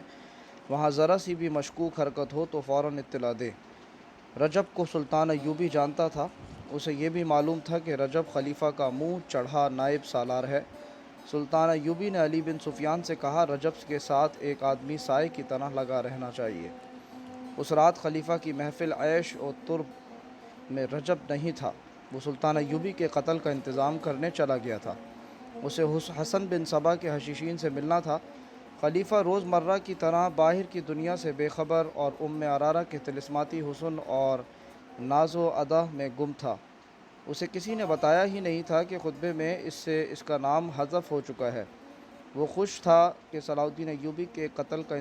وہاں ذرا سی بھی مشکوک حرکت ہو تو فوراً اطلاع دے۔ رجب کو سلطان ایوبی جانتا تھا، اسے یہ بھی معلوم تھا کہ رجب خلیفہ کا منہ چڑھا نائب سالار ہے۔ سلطان ایوبی نے علی بن سفیان سے کہا، رجب کے ساتھ ایک آدمی سائے کی طرح لگا رہنا چاہیے۔ اس رات خلیفہ کی محفل عیش و طرب میں رجب نہیں تھا، وہ سلطان ایوبی کے قتل کا انتظام کرنے چلا گیا تھا۔ اسے حسن بن صبا کے حشیشین سے ملنا تھا۔ خلیفہ روز مرہ کی طرح باہر کی دنیا سے بے خبر اور عرارہ کے طلسماتی حسن اور ناز و ادا میں گم تھا۔ اسے کسی نے بتایا ہی نہیں تھا کہ خطبے میں اس کا نام حذف ہو چکا ہے۔ وہ خوش تھا کہ صلاح الدین ایوبی کے قتل کا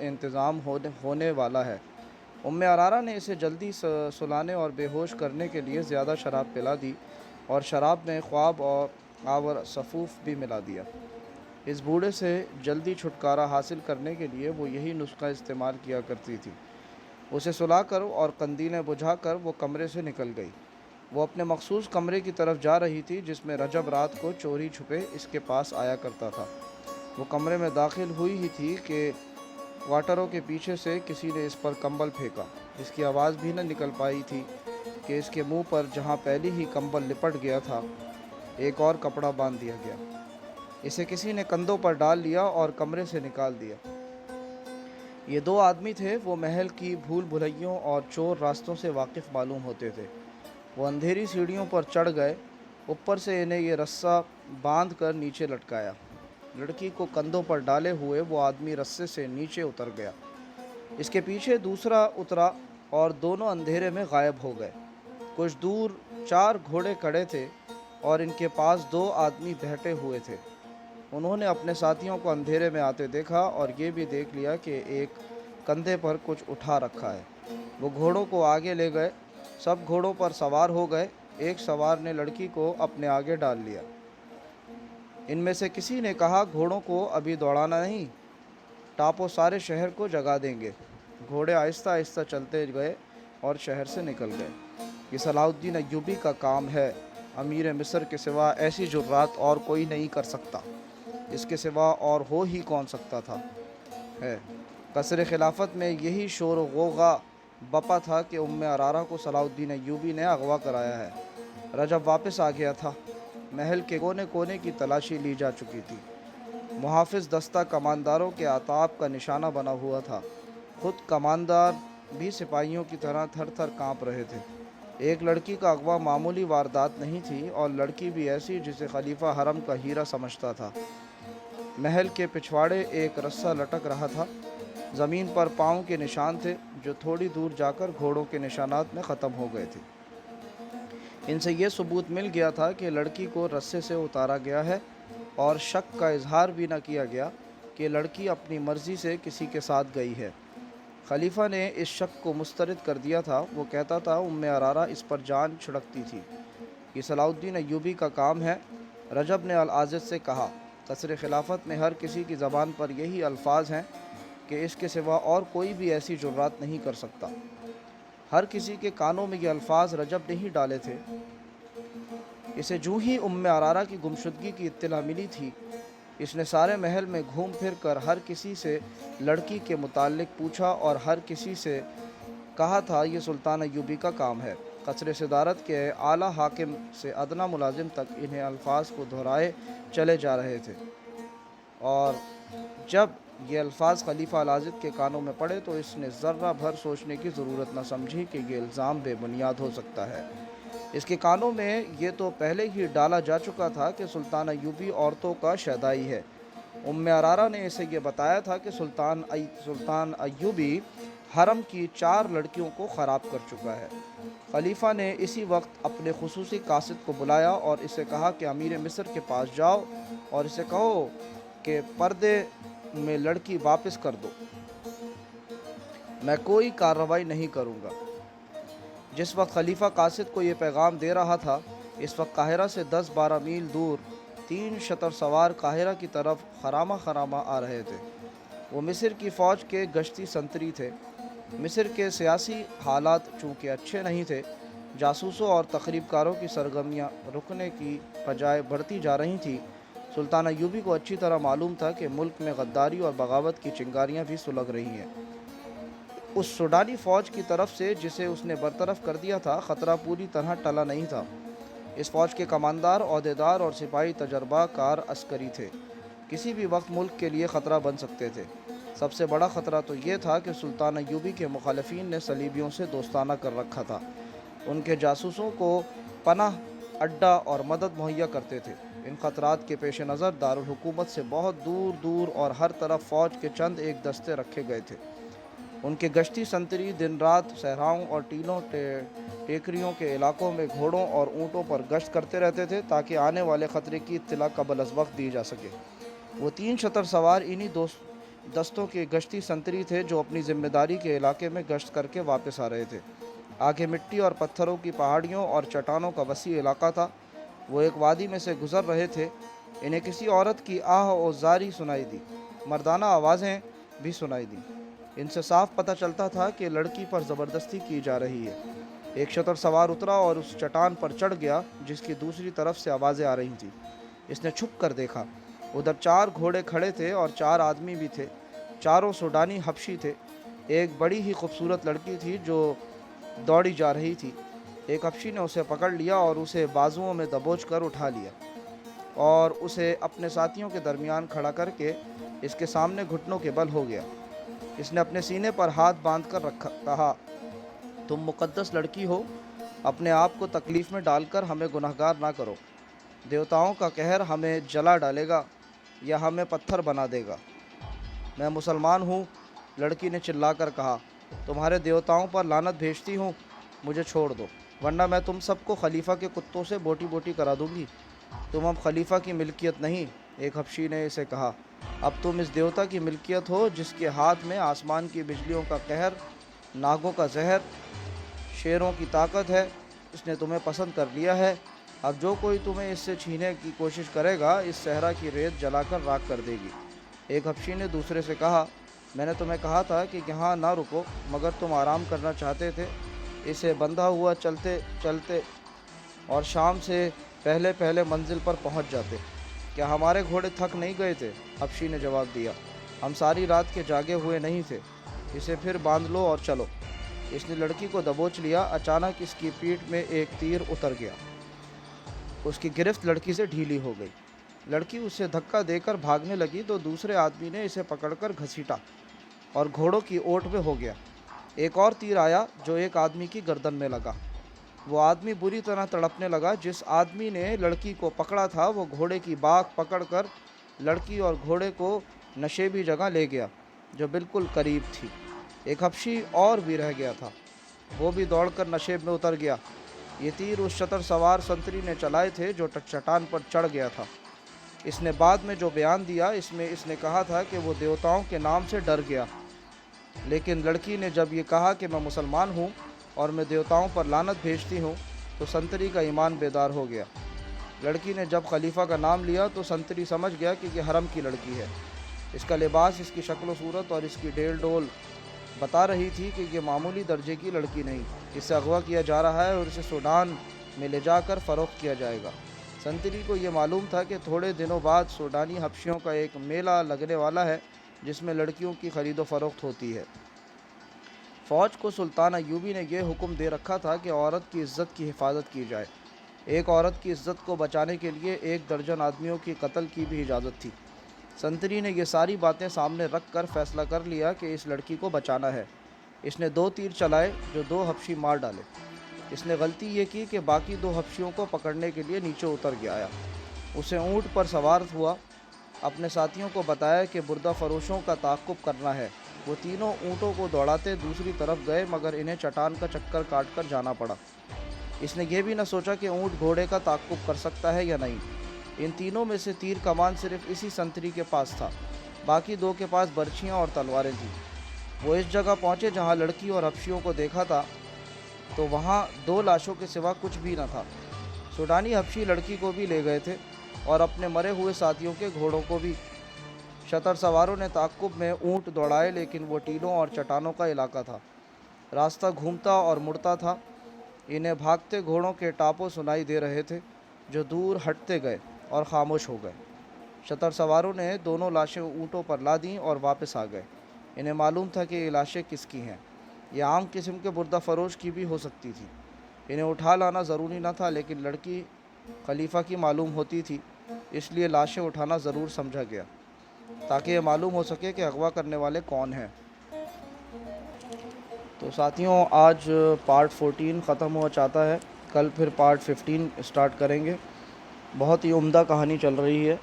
انتظام ہونے والا ہے۔ عرارہ نے اسے جلدی سلانے اور بے ہوش کرنے کے لیے زیادہ شراب پلا دی اور شراب میں خواب اور آور صفوف بھی ملا دیا۔ اس بوڑھے سے جلدی چھٹکارا حاصل کرنے کے لیے وہ یہی نسخہ استعمال کیا کرتی تھی۔ اسے سلا کر اور قندیلیں بجھا کر وہ کمرے سے نکل گئی۔ وہ اپنے مخصوص کمرے کی طرف جا رہی تھی جس میں رجب رات کو چوری چھپے اس کے پاس آیا کرتا تھا۔ وہ کمرے میں داخل ہوئی ہی تھی کہ کوارٹروں کے پیچھے سے کسی نے اس پر کمبل پھینکا۔ اس کی آواز بھی نہ نکل پائی تھی کہ اس کے منہ پر جہاں پہلے ہی کمبل لپٹ گیا تھا ایک اور کپڑا باندھ دیا گیا۔ اسے کسی نے کندھوں پر ڈال لیا اور کمرے سے نکال دیا۔ یہ 2 آدمی تھے، وہ محل کی بھول بھلیوں اور چور راستوں سے واقف معلوم ہوتے تھے۔ وہ اندھیری سیڑھیوں پر چڑھ گئے، اوپر سے انہیں یہ رسہ باندھ کر نیچے لٹکایا۔ لڑکی کو کندھوں پر ڈالے ہوئے وہ آدمی رسے سے نیچے اتر گیا۔ اس کے پیچھے دوسرا اترا اور دونوں اندھیرے میں غائب ہو گئے۔ کچھ دور 4 گھوڑے کھڑے تھے اور ان کے پاس 2 آدمی بیٹھے ہوئے تھے۔ انہوں نے اپنے ساتھیوں کو اندھیرے میں آتے دیکھا اور یہ بھی دیکھ لیا کہ ایک کندھے پر کچھ اٹھا رکھا ہے۔ وہ گھوڑوں کو آگے لے گئے، سب گھوڑوں پر سوار ہو گئے۔ ایک سوار نے لڑکی کو اپنے آگے ڈال لیا۔ ان میں سے کسی نے کہا، گھوڑوں کو ابھی دوڑانا نہیں، ٹاپو سارے شہر کو جگا دیں گے۔ گھوڑے آہستہ آہستہ چلتے گئے اور شہر سے نکل گئے۔ یہ صلاح الدین ایوبی کا کام ہے، امیر مصر کے سوا ایسی جرات اور کوئی نہیں کر سکتا، اس کے سوا اور ہو ہی کون سکتا تھا ہے۔ قصر خلافت میں یہی شور و غوغا बपा था कि उम्मे अरारा को सलाउद्दीन अय्यूबी ने अगवा कराया है। रजब वापस आ गया था। महल के कोने कोने की तलाशी ली जा चुकी थी। मुहाफिज दस्ता कमानदारों के आताब का निशाना बना हुआ था। खुद कमानदार भी सिपाहियों की तरह थर थर काँप रहे थे। एक लड़की का अगवा मामूली वारदात नहीं थी, और लड़की भी ऐसी जिसे खलीफा हरम का हीरा समझता था। महल के पिछवाड़े एक रस्सा लटक रहा था। ज़मीन पर पाँव के निशान थे, जो थोड़ी दूर जाकर घोड़ों के निशानात में ख़त्म हो गए थे। इनसे ये सबूत मिल गया था कि लड़की को रस्से से उतारा गया है, और शक का इजहार भी न किया गया कि लड़की अपनी मर्ज़ी से किसी के साथ गई है। खलीफा ने इस शक को मुस्तरद कर दिया था। वो कहता था उम्मे अरारा इस पर जान छिड़कती थी। ये सलाउद्दीन अय्यूबी का काम है। रजब ने अल आज़िज़ से कहा, कसर खिलाफत में हर किसी की ज़बान पर यही अल्फाज हैं कि इसके सिवा और कोई भी ऐसी जुर्रात नहीं कर सकता। हर किसी के कानों में ये अल्फाज रजब ने ही डाले थे। इसे जूँ ही उम्मे अरारा की गुमशुदगी की इत्तला मिली थी, इसने सारे महल में घूम फिर कर हर किसी से लड़की के मुताल्लिक पूछा, और हर किसी से कहा था ये सुल्तान अय्यूबी का काम है। कसर सदारत के आला हाकिम से अदना मुलाजिम तक इन्हें अल्फाज को दोहराए चले जा रहे थे, और जब ये अल्फाज खलीफा अल-आज़िद के कानों में पड़े तो इसने ज़र्रा भर सोचने की ज़रूरत न समझी कि ये इल्ज़ाम बेबुनियाद हो सकता है। इसके कानों में ये तो पहले ही डाला जा चुका था कि सुल्तान अय्यूबी औरतों का शहदाई है। उम्मे अरारा ने इसे ये बताया था कि सुल्तान अय्यूबी हरम की 4 लड़कियों को ख़राब कर चुका है। खलीफा ने इसी वक्त अपने खुसूसी कासिद को बुलाया और इसे कहा कि अमीर मिस्र के पास जाओ और इसे कहो कि पर्दे में लड़की वापस कर दो, मैं कोई कार्रवाई नहीं करूँगा। जिस वक्त खलीफा कासिद को ये पैगाम दे रहा था, इस वक्त काहिरा से 10-12 मील दूर 3 शतर सवार काहिरा की तरफ खरामा खरामा आ रहे थे। वो मिस्र की फ़ौज के गश्ती संतरी थे। मिस्र के सियासी हालात चूँकि अच्छे नहीं थे, जासूसों और तखरीबकारों की सरगर्मियाँ रुकने की बजाय बढ़ती जा रही थीं। सुल्तान अय्यूबी को अच्छी तरह मालूम था कि मुल्क में गद्दारी और बगावत की चिंगारियाँ भी सुलग रही हैं। उस सूडानी फ़ौज की तरफ से जिसे उसने बरतरफ कर दिया था, ख़तरा पूरी तरह टला नहीं था। इस फ़ौज के कमांडर, ओहदेदार और सिपाही तजर्बाकार अस्करी थे। किसी भी वक्त मुल्क के लिए ख़तरा बन सकते थे। सबसे बड़ा ख़तरा तो ये था कि सुल्तान अय्यूबी के मुखालिफिन ने सलीबियों से दोस्ताना कर रखा था। उनके जासूसों को पनाह, अड्डा और मदद मुहैया करते थे। इन ख़तरात के पेश नज़र दारुल हुकूमत से बहुत दूर दूर और हर तरफ फ़ौज के चंद एक दस्ते रखे गए थे। उनके गश्ती संतरी दिन रात सहराओं और टीलों टेकरियों के इलाकों में घोड़ों और ऊँटों पर गश्त करते रहते थे, ताकि आने वाले ख़तरे की इत्तला कबल अज़ वक्त दी जा सके। वो 3 शतर सवार इन्हीं दस्तों के गश्ती संतरी थे जो अपनी ज़िम्मेदारी के इलाके में गश्त करके वापस आ रहे थे। आगे मिट्टी और पत्थरों की पहाड़ियों और चट्टानों का वसी इलाका था। वो एक वादी में से गुज़र रहे थे। इन्हें किसी औरत की आह और ज़ारी सुनाई दी। मर्दाना आवाज़ें भी सुनाई दी। इनसे साफ पता चलता था कि लड़की पर ज़बरदस्ती की जा रही है। एक शतर सवार उतरा और उस चट्टान पर चढ़ गया जिसकी दूसरी तरफ से आवाज़ें आ रही थीं। इसने छुप कर देखा। उधर 4 घोड़े खड़े थे और 4 आदमी भी थे। चारों सूडानी हबशी थे। एक बड़ी ही खूबसूरत लड़की थी जो दौड़ी जा रही थी। एक हबशी ने उसे पकड़ लिया और उसे बाजुओं में दबोच कर उठा लिया और उसे अपने साथियों के दरमियान खड़ा करके इसके सामने घुटनों के बल हो गया। इसने अपने सीने पर हाथ बांध कर रखा। कहा, तुम मुक़द्दस लड़की हो, अपने आप को तकलीफ़ में डालकर हमें गुनहगार ना करो। देवताओं का कहर हमें जला डालेगा या हमें पत्थर बना देगा। मैं मुसलमान हूँ, लड़की ने चिल्लाकर कहा। तुम्हारे देवताओं पर लानत भेजती हूँ, मुझे छोड़ दो, वरना मैं तुम सबको खलीफा के कुत्तों से बोटी बोटी करा दूँगी। तुम अब खलीफा की मिल्कियत नहीं, एक हबशी ने इसे कहा। अब तुम इस देवता की मिल्कियत हो जिसके हाथ में आसमान की बिजलियों का कहर, नागों का जहर, शेरों की ताकत है। इसने तुम्हें पसंद कर लिया है। अब जो कोई तुम्हें इससे छीनने की कोशिश करेगा, इस सहरा की रेत जलाकर राख कर देगी। एक हबशी ने दूसरे से कहा, मैंने तुम्हें कहा था कि यहाँ ना रुको, मगर तुम आराम करना चाहते थे। इसे बंधा हुआ चलते चलते और शाम से पहले पहले मंजिल पर पहुँच जाते। क्या हमारे घोड़े थक नहीं गए थे? हबशी ने जवाब दिया, हम सारी रात के जागे हुए नहीं थे। इसे फिर बांध लो और चलो। اس نے لڑکی کو دبوچ لیا۔ اچانک اس کی پیٹھ میں ایک تیر اتر گیا۔ اس کی گرفت لڑکی سے ڈھیلی ہو گئی۔ لڑکی اسے دھکا دے کر بھاگنے لگی تو دوسرے آدمی نے اسے پکڑ کر گھسیٹا اور گھوڑوں کی اوٹ میں ہو گیا۔ ایک اور تیر آیا جو ایک آدمی کی گردن میں لگا۔ وہ آدمی بری طرح تڑپنے لگا۔ جس آدمی نے لڑکی کو پکڑا تھا وہ گھوڑے کی باک پکڑ کر لڑکی اور گھوڑے کو نشیبی جگہ لے گیا جو بالکل قریب تھی۔ ایک حبشی اور بھی رہ گیا تھا، وہ بھی دوڑ کر نشیب میں اتر گیا۔ یہ تیر اس شتر سوار سنتری نے چلائے تھے جو چٹان پر چڑھ گیا تھا۔ اس نے بعد میں جو بیان دیا اس میں اس نے کہا تھا کہ وہ دیوتاؤں کے نام سے ڈر گیا، لیکن لڑکی نے جب یہ کہا کہ میں مسلمان ہوں اور میں دیوتاؤں پر لعنت بھیجتی ہوں تو سنتری کا ایمان بیدار ہو گیا۔ لڑکی نے جب خلیفہ کا نام لیا تو سنتری سمجھ گیا کہ یہ حرم کی لڑکی ہے۔ اس کا لباس، اس کی شکل و صورت اور اس کی ڈیل ڈول بتا رہی تھی کہ یہ معمولی درجے کی لڑکی نہیں، اسے اغوا کیا جا رہا ہے اور اسے سوڈان میں لے جا کر فروخت کیا جائے گا۔ سنتری کو یہ معلوم تھا کہ تھوڑے دنوں بعد سوڈانی حبشیوں کا ایک میلہ لگنے والا ہے جس میں لڑکیوں کی خرید و فروخت ہوتی ہے۔ فوج کو سلطان ایوبی نے یہ حکم دے رکھا تھا کہ عورت کی عزت کی حفاظت کی جائے۔ ایک عورت کی عزت کو بچانے کے لیے 1 درجن آدمیوں کی قتل کی بھی اجازت تھی۔ سنتری نے یہ ساری باتیں سامنے رکھ کر فیصلہ کر لیا کہ اس لڑکی کو بچانا ہے۔ اس نے 2 تیر چلائے جو 2 حبشی مار ڈالے۔ اس نے غلطی یہ کی کہ باقی 2 حبشیوں کو پکڑنے کے لیے نیچے اتر گیا۔ اسے اونٹ پر سوار ہوا، اپنے ساتھیوں کو بتایا کہ بردہ فروشوں کا تعاقب کرنا ہے۔ وہ تینوں اونٹوں کو دوڑاتے دوسری طرف گئے مگر انہیں چٹان کا چکر کاٹ کر جانا پڑا۔ اس نے یہ بھی نہ سوچا کہ اونٹ گھوڑے کا تعاقب کر سکتا ہے یا نہیں۔ ان تینوں میں سے تیر کمان صرف اسی سنتری کے پاس تھا، باقی 2 کے پاس برچھیاں اور تلواریں تھیں۔ وہ اس جگہ پہنچے جہاں لڑکی اور حبشیوں کو دیکھا تھا تو وہاں 2 لاشوں کے سوا کچھ بھی نہ تھا۔ سوڈانی حبشی لڑکی کو بھی لے گئے تھے اور اپنے مرے ہوئے ساتھیوں کے گھوڑوں کو بھی۔ شتر سواروں نے تعاقب میں اونٹ دوڑائے لیکن وہ ٹیلوں اور چٹانوں کا علاقہ تھا، راستہ گھومتا اور مڑتا تھا۔ انہیں بھاگتے گھوڑوں کے ٹاپوں سنائی دے رہے تھے جو دور ہٹتے گئے اور خاموش ہو گئے۔ شتر سواروں نے دونوں لاشیں اونٹوں پر لا دیں اور واپس آ گئے۔ انہیں معلوم تھا کہ یہ لاشیں کس کی ہیں، یہ عام قسم کے بردہ فروش کی بھی ہو سکتی تھی۔ انہیں اٹھا لانا ضروری نہ تھا لیکن لڑکی خلیفہ کی معلوم ہوتی تھی، اس لیے لاشیں اٹھانا ضرور سمجھا گیا تاکہ یہ معلوم ہو سکے کہ اغوا کرنے والے کون ہیں۔ تو ساتھیوں، آج پارٹ 14 ختم ہوا چاہتا ہے، کل پھر پارٹ 15 اسٹارٹ کریں گے۔ بہت ہی عمدہ کہانی چل رہی ہے۔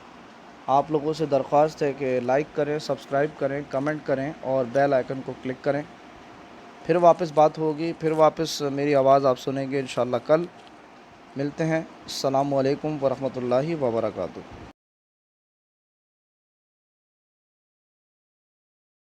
آپ لوگوں سے درخواست ہے کہ لائک کریں، سبسکرائب کریں، کمنٹ کریں اور بیل آئیکن کو کلک کریں۔ پھر واپس بات ہوگی، پھر واپس میری آواز آپ سنیں گے انشاءاللہ۔ کل ملتے ہیں۔ السلام علیکم ورحمۃ اللہ وبرکاتہ۔